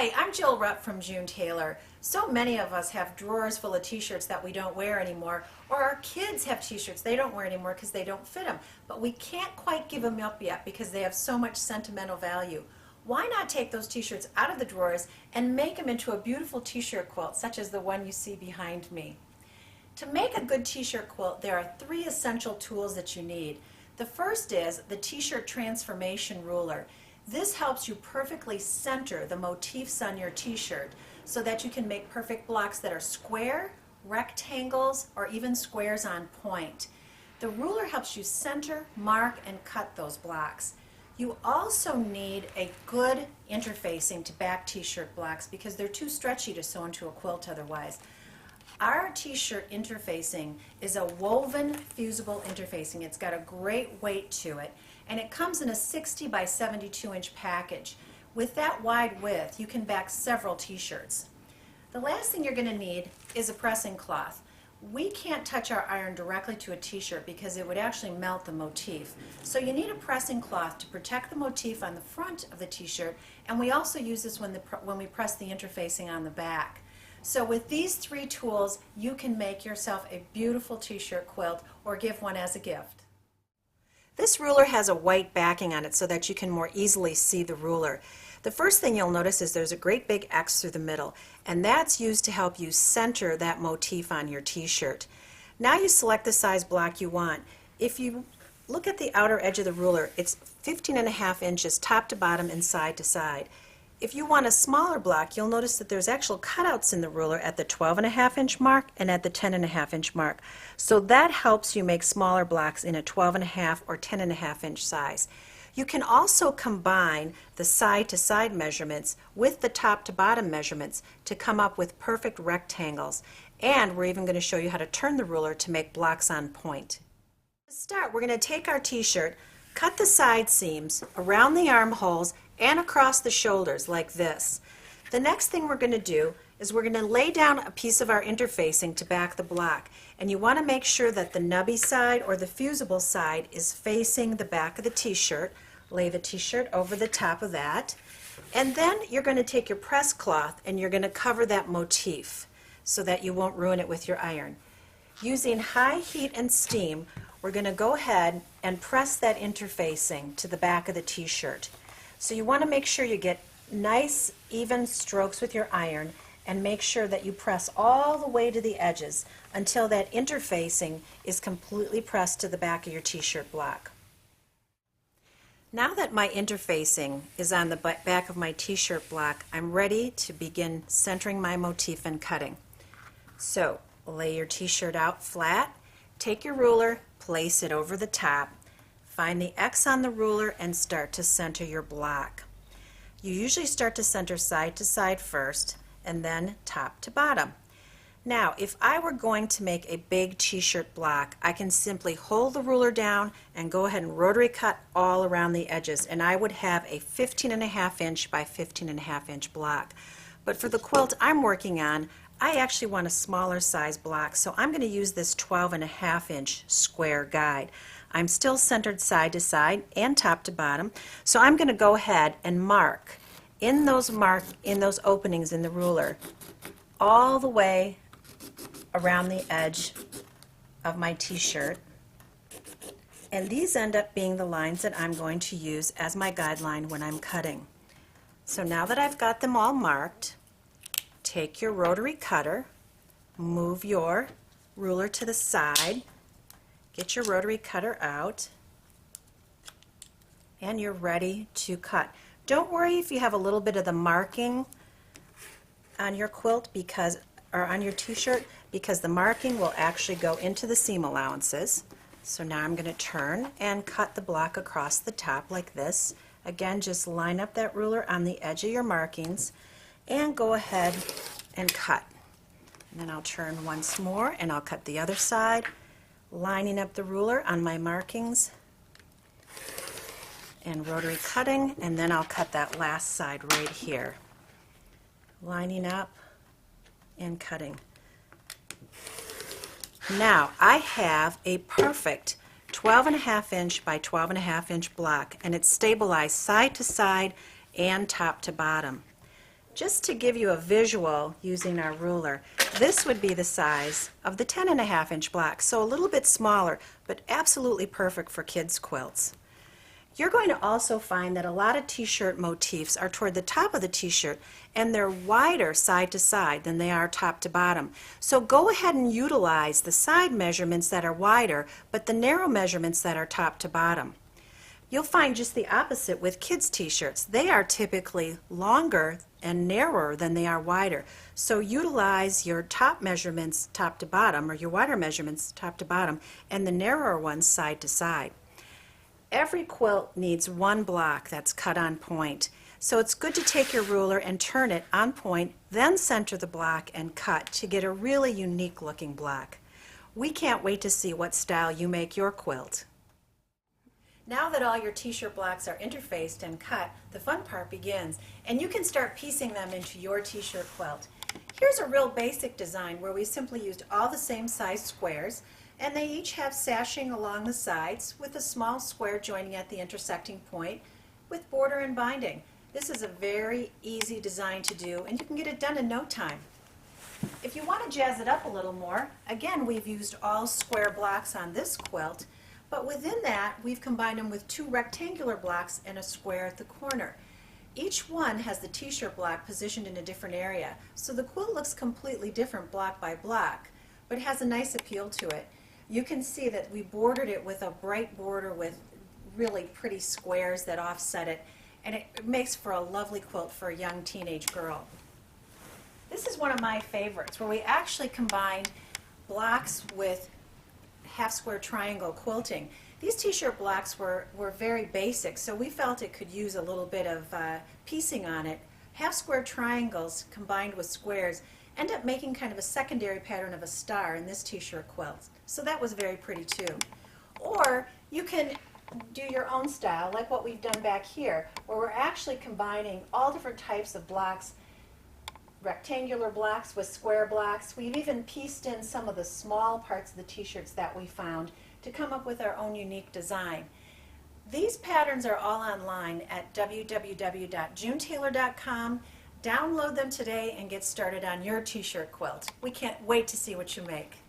Hi, I'm Jill Rupp from June Tailor. So many of us have drawers full of t-shirts that we don't wear anymore, or our kids have t-shirts they don't wear anymore because they don't fit them, but we can't quite give them up yet because they have so much sentimental value. Why not take those t-shirts out of the drawers and make them into a beautiful t-shirt quilt such as the one you see behind me? To make a good t-shirt quilt, there are three essential tools that you need. The first is the t-shirt transformation ruler. This helps you perfectly center the motifs on your t-shirt so that you can make perfect blocks that are square, rectangles, or even squares on point. The ruler helps you center, mark, and cut those blocks. You also need a good interfacing to back t-shirt blocks because they're too stretchy to sew into a quilt otherwise. Our t-shirt interfacing is a woven fusible interfacing. It's got a great weight to it, and it comes in a 60 by 72 inch package. With that wide width, you can back several t-shirts. The last thing you're going to need is a pressing cloth. We can't touch our iron directly to a t-shirt because it would actually melt the motif. So you need a pressing cloth to protect the motif on the front of the t-shirt, and we also use this when we press the interfacing on the back. So with these three tools, you can make yourself a beautiful t-shirt quilt or give one as a gift. This ruler has a white backing on it so that you can more easily see the ruler. The first thing you'll notice is there's a great big X through the middle, and that's used to help you center that motif on your t-shirt. Now you select the size block you want. If you look at the outer edge of the ruler, it's 15.5 inches top to bottom and side to side. If you want a smaller block, you'll notice that there's actual cutouts in the ruler at the 12.5 inch mark and at the 10.5 inch mark. So that helps you make smaller blocks in a 12.5 or 10.5 inch size. You can also combine the side to side measurements with the top to bottom measurements to come up with perfect rectangles. And we're even going to show you how to turn the ruler to make blocks on point. To start, we're going to take our t-shirt, cut the side seams around the armholes and across the shoulders like this. The next thing we're going to do is we're going to lay down a piece of our interfacing to back the block, and you want to make sure that the nubby side or the fusible side is facing the back of the t-shirt. Lay the t-shirt over the top of that, and then you're going to take your press cloth and you're going to cover that motif so that you won't ruin it with your iron. Using high heat and steam, we're going to go ahead and press that interfacing to the back of the t-shirt. So you want to make sure you get nice even strokes with your iron and make sure that you press all the way to the edges until that interfacing is completely pressed to the back of your t-shirt block. Now that my interfacing is on the back of my t-shirt block, I'm ready to begin centering my motif and cutting. So lay your t-shirt out flat, take your ruler, place it over the top, find the X on the ruler and start to center your block. You usually start to center side to side first and then top to bottom. Now, if I were going to make a big t-shirt block, I can simply hold the ruler down and go ahead and rotary cut all around the edges, and I would have a 15.5 inch by 15.5 inch block. But for the quilt I'm working on, I actually want a smaller size block, so I'm going to use this 12.5 inch square guide. I'm still centered side to side and top to bottom, so I'm going to go ahead and mark in those openings in the ruler all the way around the edge of my t-shirt, and these end up being the lines that I'm going to use as my guideline when I'm cutting. So now that I've got them all marked, take your rotary cutter, move your ruler to the side, get your rotary cutter out, and you're ready to cut. Don't worry if you have a little bit of the marking on your quilt or on your t-shirt, because the marking will actually go into the seam allowances. So now I'm going to turn and cut the block across the top like this. Again, just line up that ruler on the edge of your markings and go ahead and cut. And then I'll turn once more and I'll cut the other side, lining up the ruler on my markings and rotary cutting, and then I'll cut that last side right here, lining up and cutting. Now I have a perfect 12.5 inch by 12.5 inch block, and it's stabilized side to side and top to bottom. Just to give you a visual using our ruler, this would be the size of the 10.5-inch block, so a little bit smaller, but absolutely perfect for kids' quilts. You're going to also find that a lot of t-shirt motifs are toward the top of the t-shirt and they're wider side to side than they are top to bottom. So go ahead and utilize the side measurements that are wider but the narrow measurements that are top to bottom. You'll find just the opposite with kids' t-shirts. They are typically longer and narrower than they are wider. So utilize your top measurements top to bottom, or your wider measurements top to bottom, and the narrower ones side to side. Every quilt needs one block that's cut on point. So it's good to take your ruler and turn it on point, then center the block and cut to get a really unique looking block. We can't wait to see what style you make your quilt. Now that all your t-shirt blocks are interfaced and cut, the fun part begins, and you can start piecing them into your t-shirt quilt. Here's a real basic design where we simply used all the same size squares, and they each have sashing along the sides with a small square joining at the intersecting point with border and binding. This is a very easy design to do, and you can get it done in no time. If you want to jazz it up a little more, again, we've used all square blocks on this quilt, but within that we've combined them with 2 rectangular blocks and a square at the corner. Each one has the t-shirt block positioned in a different area, so the quilt looks completely different block by block, but has a nice appeal to it. You can see that we bordered it with a bright border with really pretty squares that offset it, and it makes for a lovely quilt for a young teenage girl. This is one of my favorites, where we actually combined blocks with half square triangle quilting. These t-shirt blocks were very basic, so we felt it could use a little bit of piecing on it. Half square triangles combined with squares end up making kind of a secondary pattern of a star in this t-shirt quilt. So that was very pretty too. Or you can do your own style, like what we've done back here, where we're actually combining all different types of blocks, rectangular blocks with square blocks. We've even pieced in some of the small parts of the t-shirts that we found to come up with our own unique design. These patterns are all online at www.junetailor.com. Download them today and get started on your t-shirt quilt. We can't wait to see what you make.